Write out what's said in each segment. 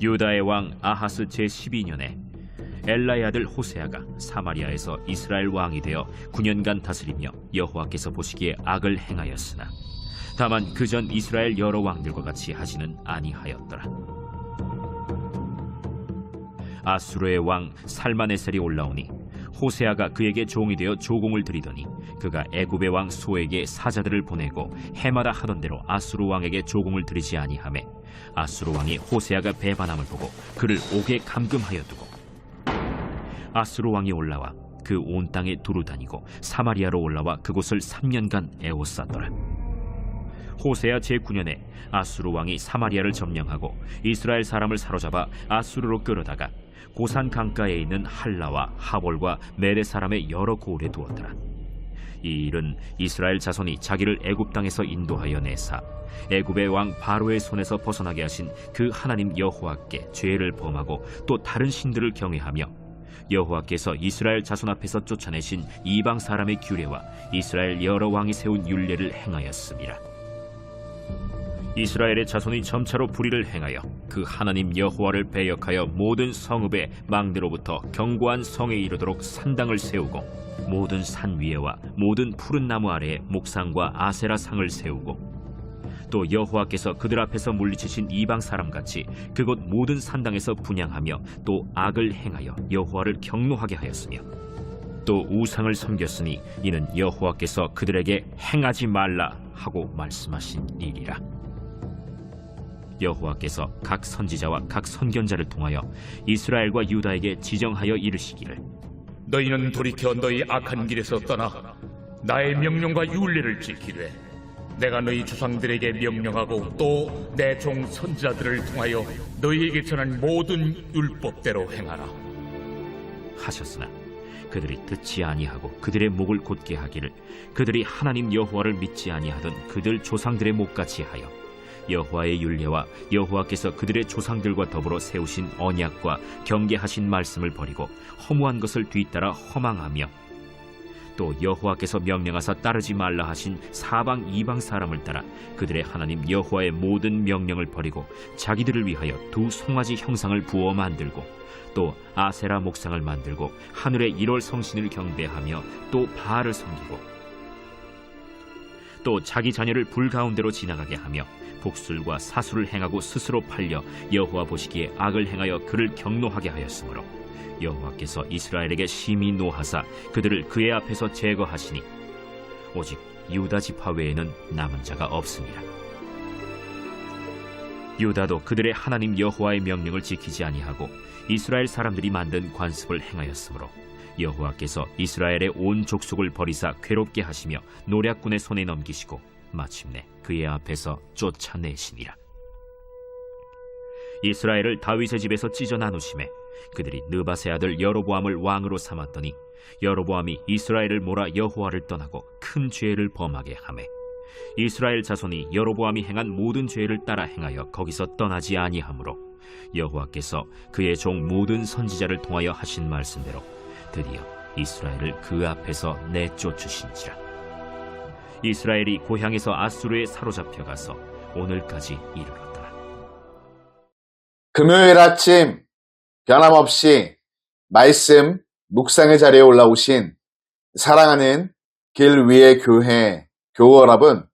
유다의 왕 아하스 제12년에 엘라의 아들 호세아가 사마리아에서 이스라엘 왕이 되어 9년간 다스리며 여호와께서 보시기에 악을 행하였으나 다만 그전 이스라엘 여러 왕들과 같이 하지는 아니하였더라. 아수르의 왕 살마네셀이 올라오니 호세아가 그에게 종이 되어 조공을 드리더니 그가 애굽의 왕 소에게 사자들을 보내고 해마다 하던 대로 아수르 왕에게 조공을 드리지 아니하매 아수르 왕이 호세아가 배반함을 보고 그를 옥에 감금하여 두고 아수르 왕이 올라와 그 온 땅에 두루 다니고 사마리아로 올라와 그곳을 3년간 애워쌌더라. 호세아 제9년에 아수르 왕이 사마리아를 점령하고 이스라엘 사람을 사로잡아 아수르로 끌어다가 고산 강가에 있는 할라와 하볼과 메레 사람의 여러 고을에 두었더라. 이 일은 이스라엘 자손이 자기를 애굽 땅에서 인도하여 내사 애굽의 왕 바로의 손에서 벗어나게 하신 그 하나님 여호와께 죄를 범하고 또 다른 신들을 경외하며 여호와께서 이스라엘 자손 앞에서 쫓아내신 이방 사람의 규례와 이스라엘 여러 왕이 세운 율례를 행하였습니다. 이스라엘의 자손이 점차로 불의를 행하여 그 하나님 여호와를 배역하여 모든 성읍의 망대로부터 견고한 성에 이르도록 산당을 세우고 모든 산 위에와 모든 푸른 나무 아래에 목상과 아세라 상을 세우고 또 여호와께서 그들 앞에서 물리치신 이방 사람같이 그곳 모든 산당에서 분향하며 또 악을 행하여 여호와를 경노하게 하였으며 또 우상을 섬겼으니 이는 여호와께서 그들에게 행하지 말라 하고 말씀하신 일이라. 여호와께서 각 선지자와 각 선견자를 통하여 이스라엘과 유다에게 지정하여 이르시기를 너희는 돌이켜 너희 악한 길에서 떠나 나의 명령과 율례를 지키되 내가 너희 조상들에게 명령하고 또 내 종 선지자들을 통하여 너희에게 전한 모든 율법대로 행하라 하셨으나 그들이 듣지 아니하고 그들의 목을 곧게 하기를 그들이 하나님 여호와를 믿지 아니하던 그들 조상들의 목같이 하여 여호와의 율례와 여호와께서 그들의 조상들과 더불어 세우신 언약과 경계하신 말씀을 버리고 허무한 것을 뒤따라 허망하며 또 여호와께서 명령하사 따르지 말라 하신 사방 이방 사람을 따라 그들의 하나님 여호와의 모든 명령을 버리고 자기들을 위하여 두 송아지 형상을 부어 만들고 또 아세라 목상을 만들고 하늘의 1월 성신을 경배하며 또 바알을 섬기고 또 자기 자녀를 불 가운데로 지나가게 하며 복술과 사술을 행하고 스스로 팔려 여호와 보시기에 악을 행하여 그를 경노하게 하였으므로 여호와께서 이스라엘에게 심히 노하사 그들을 그의 앞에서 제거하시니 오직 유다 지파 외에는 남은 자가 없습니다. 유다도 그들의 하나님 여호와의 명령을 지키지 아니하고 이스라엘 사람들이 만든 관습을 행하였으므로 여호와께서 이스라엘의 온 족속을 버리사 괴롭게 하시며 노략군의 손에 넘기시고 마침내 그의 앞에서 쫓아내시니라. 이스라엘을 다윗의 집에서 찢어 나누심에 그들이 느밧의 아들 여로보암을 왕으로 삼았더니 여로보암이 이스라엘을 몰아 여호와를 떠나고 큰 죄를 범하게 하매 이스라엘 자손이 여로보암이 행한 모든 죄를 따라 행하여 거기서 떠나지 아니하므로 여호와께서 그의 종 모든 선지자를 통하여 하신 말씀대로 드디어 이스라엘을 그 앞에서 내쫓으신지라. 이스라엘이 고향에서 아수르에 사로잡혀 가서 오늘까지 이르렀더라. 금요일 아침 변함없이 말씀 묵상의 자리에 올라오신 사랑하는 길 위의 교회 교우 여러분,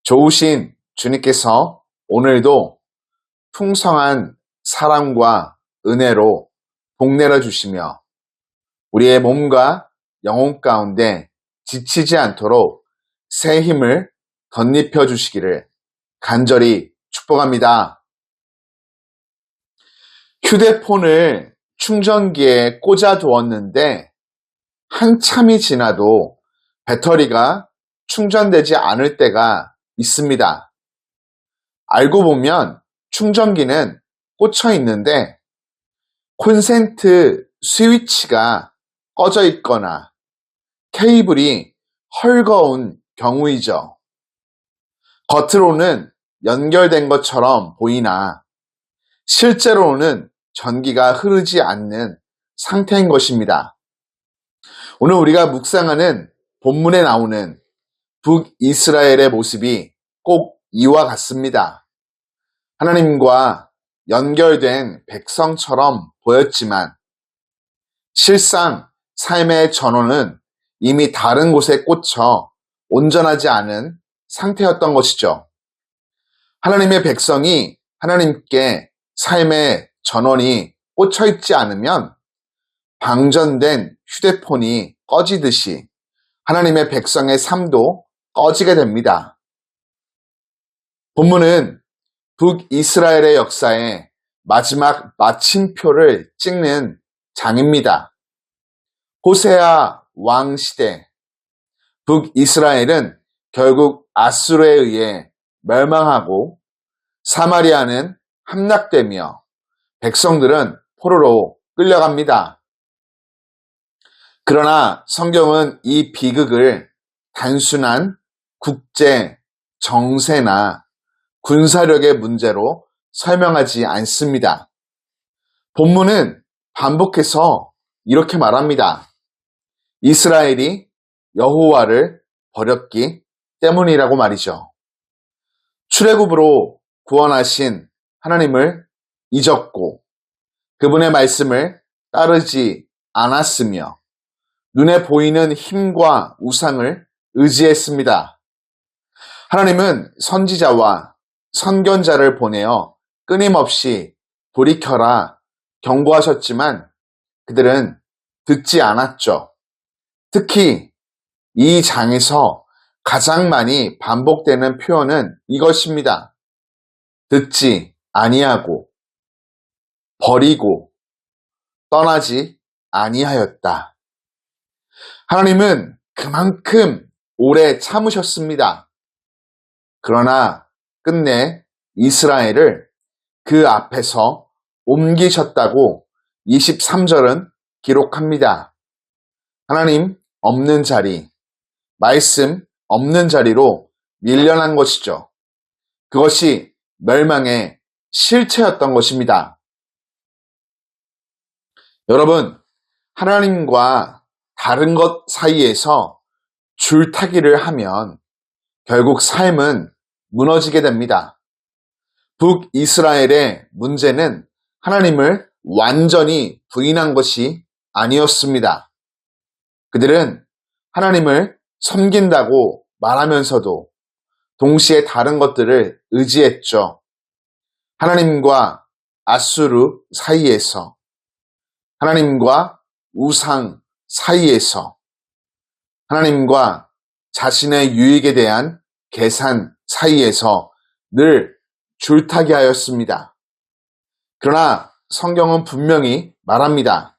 좋으신 주님께서 오늘도 풍성한 사랑과 은혜로 복내려 주시며 우리의 몸과 영혼 가운데 지치지 않도록 새 힘을 덧입혀 주시기를 간절히 축복합니다. 휴대폰을 충전기에 꽂아 두었는데 한참이 지나도 배터리가 충전되지 않을 때가 있습니다. 알고 보면 충전기는 꽂혀 있는데 콘센트 스위치가 꺼져 있거나 케이블이 헐거운 경우이죠. 겉으로는 연결된 것처럼 보이나 실제로는 전기가 흐르지 않는 상태인 것입니다. 오늘 우리가 묵상하는 본문에 나오는 북이스라엘의 모습이 꼭 이와 같습니다. 하나님과 연결된 백성처럼 보였지만 실상 삶의 전원은 이미 다른 곳에 꽂혀 온전하지 않은 상태였던 것이죠. 하나님의 백성이 하나님께 삶의 전원이 꽂혀 있지 않으면 방전된 휴대폰이 꺼지듯이 하나님의 백성의 삶도 꺼지게 됩니다. 본문은 북이스라엘의 역사에 마지막 마침표를 찍는 장입니다. 호세아 왕 시대, 북이스라엘은 결국 아수르에 의해 멸망하고 사마리아는 함락되며 백성들은 포로로 끌려갑니다. 그러나 성경은 이 비극을 단순한 국제, 정세나 군사력의 문제로 설명하지 않습니다. 본문은 반복해서 이렇게 말합니다. 이스라엘이 여호와를 버렸기 때문이라고 말이죠. 출애굽으로 구원하신 하나님을 잊었고 그분의 말씀을 따르지 않았으며 눈에 보이는 힘과 우상을 의지했습니다. 하나님은 선지자와 선견자를 보내어 끊임없이 돌이켜라 경고하셨지만 그들은 듣지 않았죠. 특히 이 장에서 가장 많이 반복되는 표현은 이것입니다. 듣지 아니하고 버리고 떠나지 아니하였다. 하나님은 그만큼 오래 참으셨습니다. 그러나 끝내 이스라엘을 그 앞에서 옮기셨다고 23절은 기록합니다. 하나님 없는 자리, 말씀 없는 자리로 밀려난 것이죠. 그것이 멸망의 실체였던 것입니다. 여러분, 하나님과 다른 것 사이에서 줄타기를 하면 결국 삶은 무너지게 됩니다. 북이스라엘의 문제는 하나님을 완전히 부인한 것이 아니었습니다. 그들은 하나님을 섬긴다고 말하면서도 동시에 다른 것들을 의지했죠. 하나님과 아수르 사이에서, 하나님과 우상 사이에서, 하나님과 자신의 유익에 대한 계산 사이에서 늘 줄타기 하였습니다. 그러나 성경은 분명히 말합니다.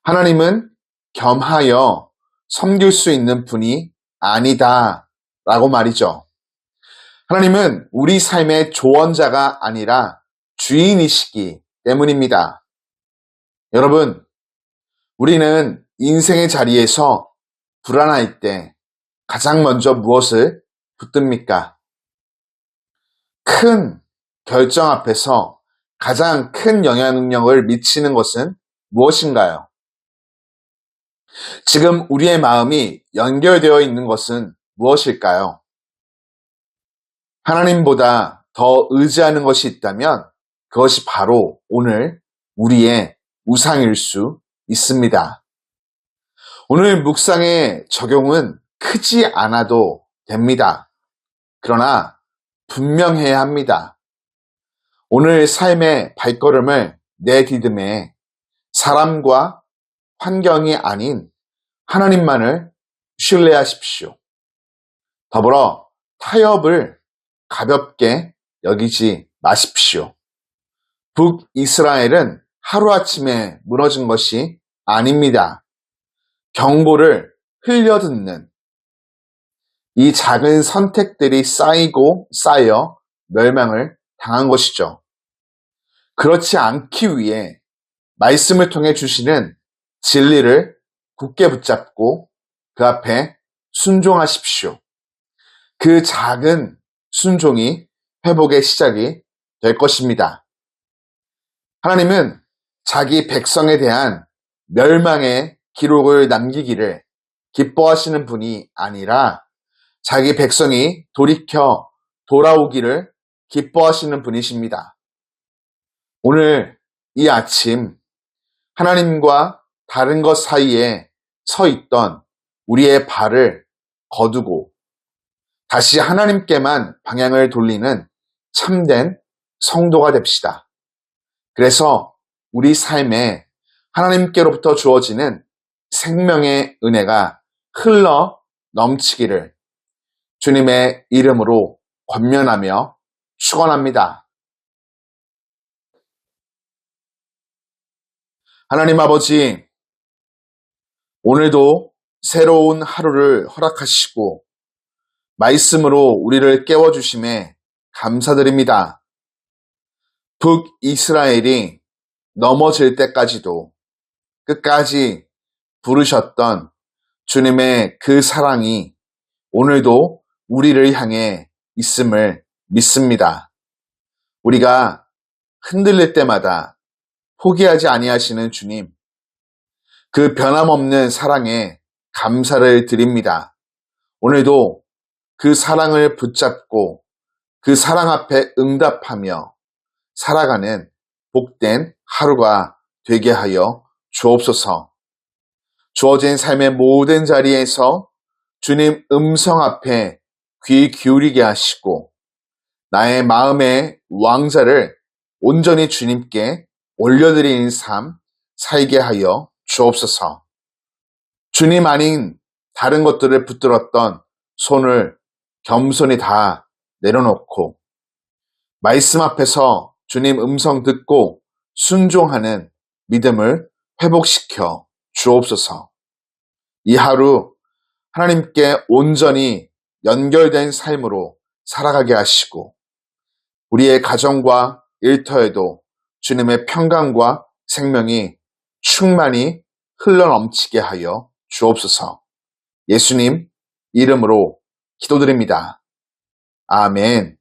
하나님은 겸하여 섬길 수 있는 분이 아니다 라고 말이죠. 하나님은 우리 삶의 조언자가 아니라 주인이시기 때문입니다. 여러분, 우리는 인생의 자리에서 불안할 때 가장 먼저 무엇을 붙듭니까? 큰 결정 앞에서 가장 큰 영향력을 미치는 것은 무엇인가요? 지금 우리의 마음이 연결되어 있는 것은 무엇일까요? 하나님보다 더 의지하는 것이 있다면 그것이 바로 오늘 우리의 우상일 수 있습니다. 오늘 묵상의 적용은 크지 않아도 됩니다. 그러나 분명해야 합니다. 오늘 삶의 발걸음을 내디듬에 사람과 환경이 아닌 하나님만을 신뢰하십시오. 더불어 타협을 가볍게 여기지 마십시오. 북이스라엘은 하루아침에 무너진 것이 아닙니다. 경고를 흘려듣는 이 작은 선택들이 쌓이고 쌓여 멸망을 당한 것이죠. 그렇지 않기 위해 말씀을 통해 주시는 진리를 굳게 붙잡고 그 앞에 순종하십시오. 그 작은 순종이 회복의 시작이 될 것입니다. 하나님은 자기 백성에 대한 멸망의 기록을 남기기를 기뻐하시는 분이 아니라 자기 백성이 돌이켜 돌아오기를 기뻐하시는 분이십니다. 오늘 이 아침 하나님과 다른 것 사이에 서 있던 우리의 발을 거두고 다시 하나님께만 방향을 돌리는 참된 성도가 됩시다. 그래서 우리 삶에 하나님께로부터 주어지는 생명의 은혜가 흘러 넘치기를 주님의 이름으로 권면하며 축원합니다. 하나님 아버지, 오늘도 새로운 하루를 허락하시고 말씀으로 우리를 깨워주심에 감사드립니다. 북이스라엘이 넘어질 때까지도 끝까지 부르셨던 주님의 그 사랑이 오늘도 우리를 향해 있음을 믿습니다. 우리가 흔들릴 때마다 포기하지 아니하시는 주님, 그 변함없는 사랑에 감사를 드립니다. 오늘도 그 사랑을 붙잡고 그 사랑 앞에 응답하며 살아가는 복된 하루가 되게 하여 주옵소서. 주어진 삶의 모든 자리에서 주님 음성 앞에 귀 기울이게 하시고 나의 마음의 왕자를 온전히 주님께 올려드리는 삶 살게 하여 주옵소서. 주님 아닌 다른 것들을 붙들었던 손을 겸손히 다 내려놓고 말씀 앞에서 주님 음성 듣고 순종하는 믿음을 회복시켜 주옵소서. 이 하루 하나님께 온전히 연결된 삶으로 살아가게 하시고 우리의 가정과 일터에도 주님의 평강과 생명이 충만히 흘러넘치게 하여 주옵소서. 예수님 이름으로 기도드립니다. 아멘.